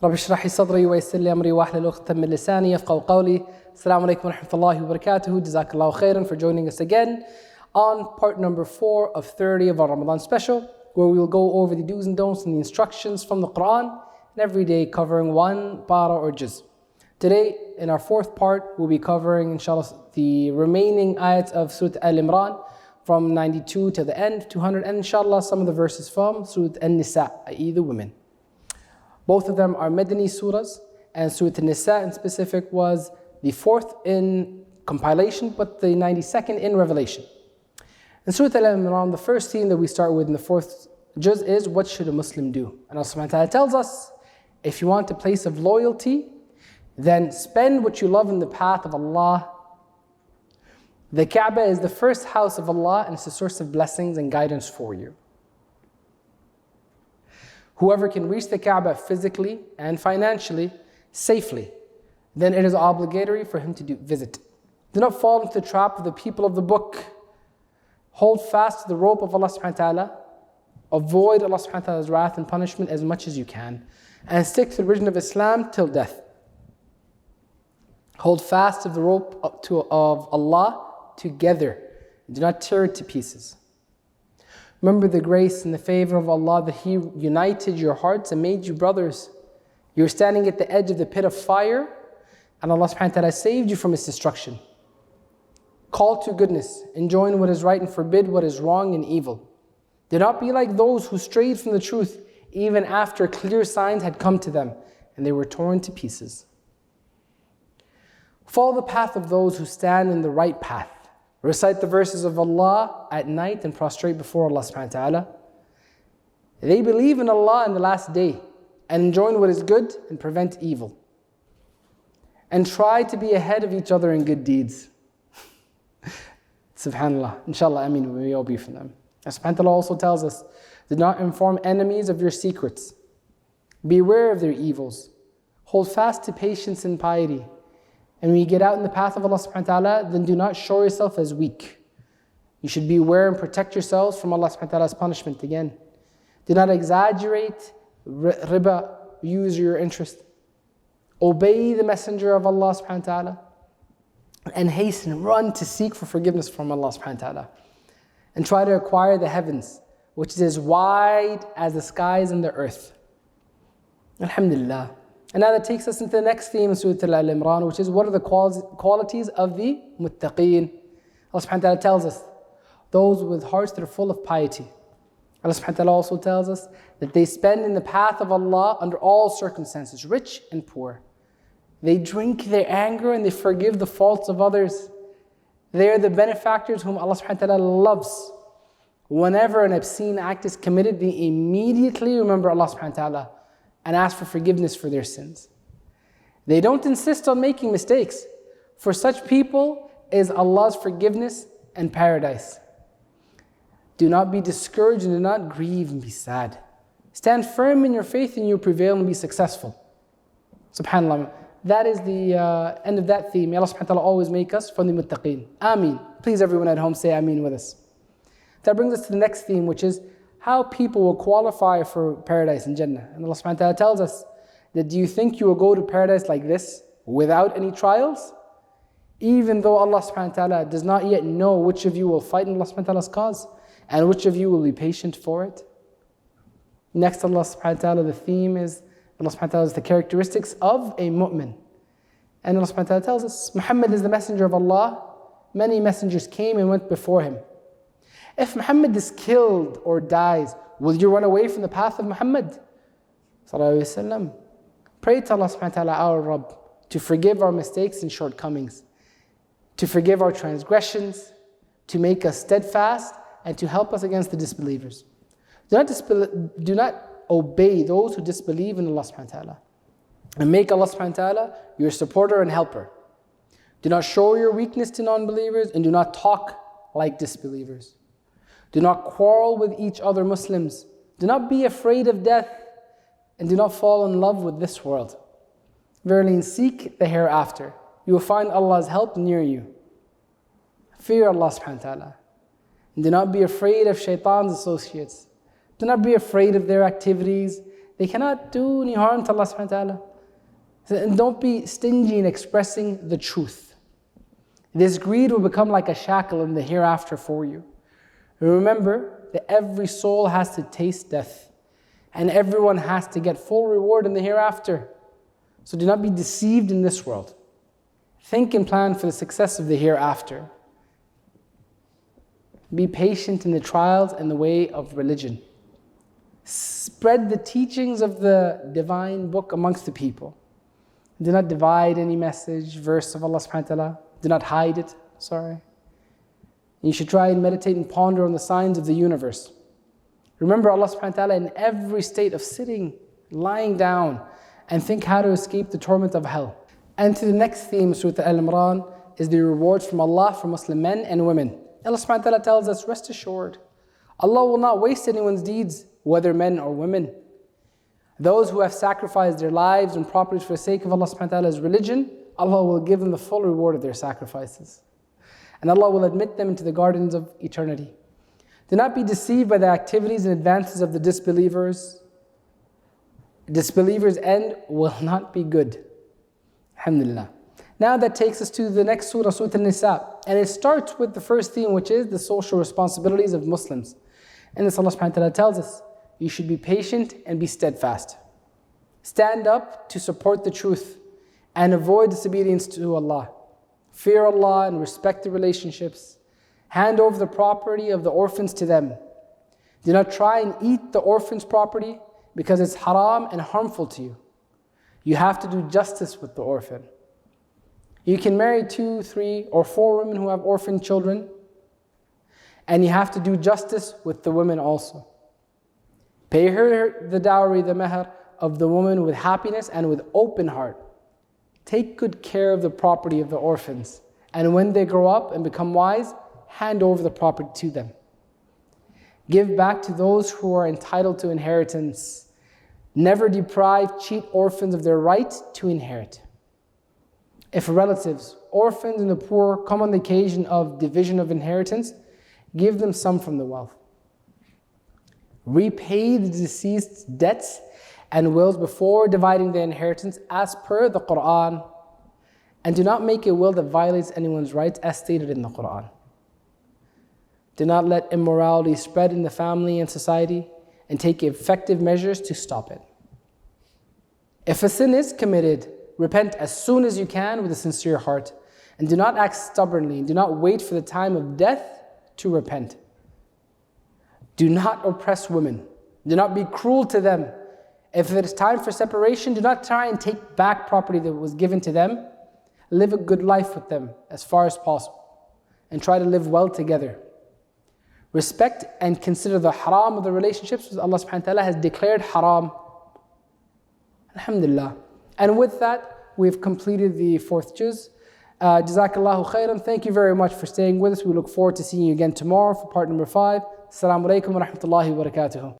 رب اشرح لي صدري ويسر لي امري واحلل عقدة من لساني يفقهوا قولي. Assalamu alaikum wa rahmatullahi wa barakatuh. Jazakallahu khairan for joining us again on part number 4 of 30 of our Ramadan special, where we will go over the do's and don'ts and the instructions from the Qur'an, and every day covering one para or juz. Today, in our fourth part, we'll be covering, inshallah, the remaining ayats of Surah Al-Imran from 92 to the end, 200, and inshallah some of the verses from Surah An-Nisa, i.e. the women. Both of them are Madani surahs, and Surah An-Nisa in specific was the 4th in compilation, but the 92nd in revelation. In Surah Al-Imran, the first theme that we start with in the 4th juz is, what should a Muslim do? And Allah subhanahu wa ta'ala tells us, if you want a place of loyalty, then spend what you love in the path of Allah. The Kaaba is the first house of Allah, and it's a source of blessings and guidance for you. Whoever can reach the Kaaba physically and financially, safely, then it is obligatory for him to visit. Do not fall into the trap of the people of the book. Hold fast to the rope of Allah subhanahu wa ta'ala. Avoid Allah subhanahu wa ta'ala's wrath and punishment as much as you can. And stick to the religion of Islam till death. Hold fast to the rope of Allah together. Do not tear it to pieces. Remember the grace and the favor of Allah that He united your hearts and made you brothers. You were standing at the edge of the pit of fire, and Allah subhanahu wa ta'ala saved you from its destruction. Call to goodness, enjoin what is right and forbid what is wrong and evil. Do not be like those who strayed from the truth even after clear signs had come to them and they were torn to pieces. Follow the path of those who stand in the right path. Recite the verses of Allah at night and prostrate before Allah subhanahu wa ta'ala. They believe in Allah and the last day and enjoin what is good and prevent evil. And try to be ahead of each other in good deeds. Subhanallah. Inshallah, Ameen, we all be from them. And subhanahu wa ta'ala also tells us, do not inform enemies of your secrets. Beware of their evils. Hold fast to patience and piety. And when you get out in the path of Allah subhanahu wa ta'ala, then do not show yourself as weak. You should beware and protect yourselves from Allah subhanahu wa ta'ala's punishment again. Do not exaggerate riba, use your interest. Obey the messenger of Allah subhanahu wa ta'ala. And hasten, run to seek for forgiveness from Allah subhanahu wa ta'ala. And try to acquire the heavens, which is as wide as the skies and the earth. Alhamdulillah. And now that takes us into the next theme in Surah Al-Imran, which is, what are the qualities of the muttaqeen? Allah subhanahu wa ta'ala tells us, those with hearts that are full of piety. Allah subhanahu wa ta'ala also tells us that they spend in the path of Allah under all circumstances, rich and poor. They drink their anger and they forgive the faults of others. They are the benefactors whom Allah subhanahu wa ta'ala loves. Whenever an obscene act is committed, they immediately remember Allah subhanahu wa ta'ala and ask for forgiveness for their sins. They don't insist on making mistakes. For such people is Allah's forgiveness and paradise. Do not be discouraged and do not grieve and be sad. Stand firm in your faith and you'll prevail and be successful. SubhanAllah. That is the end of that theme. May Allah subhanahu wa ta'ala always make us from the muttaqeen. Ameen. Please everyone at home say Ameen with us. That brings us to the next theme, which is how people will qualify for paradise and Jannah. And Allah subhanahu wa ta'ala tells us that, do you think you will go to paradise like this without any trials? Even though Allah subhanahu wa ta'ala does not yet know which of you will fight in Allah subhanahu wa ta'ala's cause and which of you will be patient for it. Next, Allah subhanahu wa ta'ala, the theme is, Allah subhanahu wa ta'ala is the characteristics of a mu'min. And Allah subhanahu wa ta'ala tells us, Muhammad is the messenger of Allah. Many messengers came and went before him. If Muhammad is killed or dies, will you run away from the path of Muhammad? Sallallahu Alaihi Wasallam. Pray to Allah subhanahu wa ta'ala, our Rabb, to forgive our mistakes and shortcomings, to forgive our transgressions, to make us steadfast, and to help us against the disbelievers. Do not obey those who disbelieve in Allah subhanahu wa ta'ala. And make Allah subhanahu wa ta'ala your supporter and helper. Do not show your weakness to non-believers and do not talk like disbelievers. Do not quarrel with each other Muslims. Do not be afraid of death and do not fall in love with this world. Verily, seek the hereafter. You will find Allah's help near you. Fear Allah subhanahu wa ta'ala. And do not be afraid of shaitan's associates. Do not be afraid of their activities. They cannot do any harm to Allah subhanahu wa ta'ala. And don't be stingy in expressing the truth. This greed will become like a shackle in the hereafter for you. Remember that every soul has to taste death, and everyone has to get full reward in the hereafter. So do not be deceived in this world. Think and plan for the success of the hereafter. Be patient in the trials and the way of religion. Spread the teachings of the divine book amongst the people. Do not divide any message, verse of Allah subhanahu wa ta'ala. Do not hide it, You should try and meditate and ponder on the signs of the universe. Remember Allah subhanahu wa ta'ala in every state of sitting, lying down, and think how to escape the torment of hell. And to the next theme, Surah Al-Imran, is the rewards from Allah for Muslim men and women. Allah subhanahu wa ta'ala tells us, rest assured, Allah will not waste anyone's deeds, whether men or women. Those who have sacrificed their lives and properties for the sake of Allah subhanahu wa ta'ala's religion, Allah will give them the full reward of their sacrifices. And Allah will admit them into the gardens of eternity. Do not be deceived by the activities and advances of the disbelievers. Disbelievers' end will not be good. Alhamdulillah. Now that takes us to the next surah, Surah An-Nisa. And it starts with the first theme, which is the social responsibilities of Muslims. And this Allah subhanahu wa ta'ala tells us, you should be patient and be steadfast. Stand up to support the truth and avoid disobedience to Allah. Fear Allah and respect the relationships. Hand over the property of the orphans to them. Do not try and eat the orphan's property because it's haram and harmful to you. You have to do justice with the orphan. You can marry 2, 3, or 4 women who have orphan children, and you have to do justice with the women also. Pay her the dowry, the meher, of the woman with happiness and with open heart. Take good care of the property of the orphans, and when they grow up and become wise, hand over the property to them. Give back to those who are entitled to inheritance. Never deprive, cheat orphans of their right to inherit. If relatives, orphans, and the poor come on the occasion of division of inheritance, give them some from the wealth. Repay the deceased's debts and wills before dividing the inheritance as per the Qur'an, and do not make a will that violates anyone's rights as stated in the Qur'an. Do not let immorality spread in the family and society, and take effective measures to stop it. If a sin is committed, repent as soon as you can with a sincere heart, and do not act stubbornly, and do not wait for the time of death to repent. Do not oppress women. Do not be cruel to them. If it is time for separation, do not try and take back property that was given to them. Live a good life with them as far as possible, and try to live well together. Respect and consider the haram of the relationships which Allah subhanahu wa ta'ala has declared haram. Alhamdulillah. And with that, we've completed the 4th juz. Jazakallahu khairan. Thank you very much for staying with us. We look forward to seeing you again tomorrow for part number 5. Assalamu alaikum wa rahmatullahi wa barakatuhu.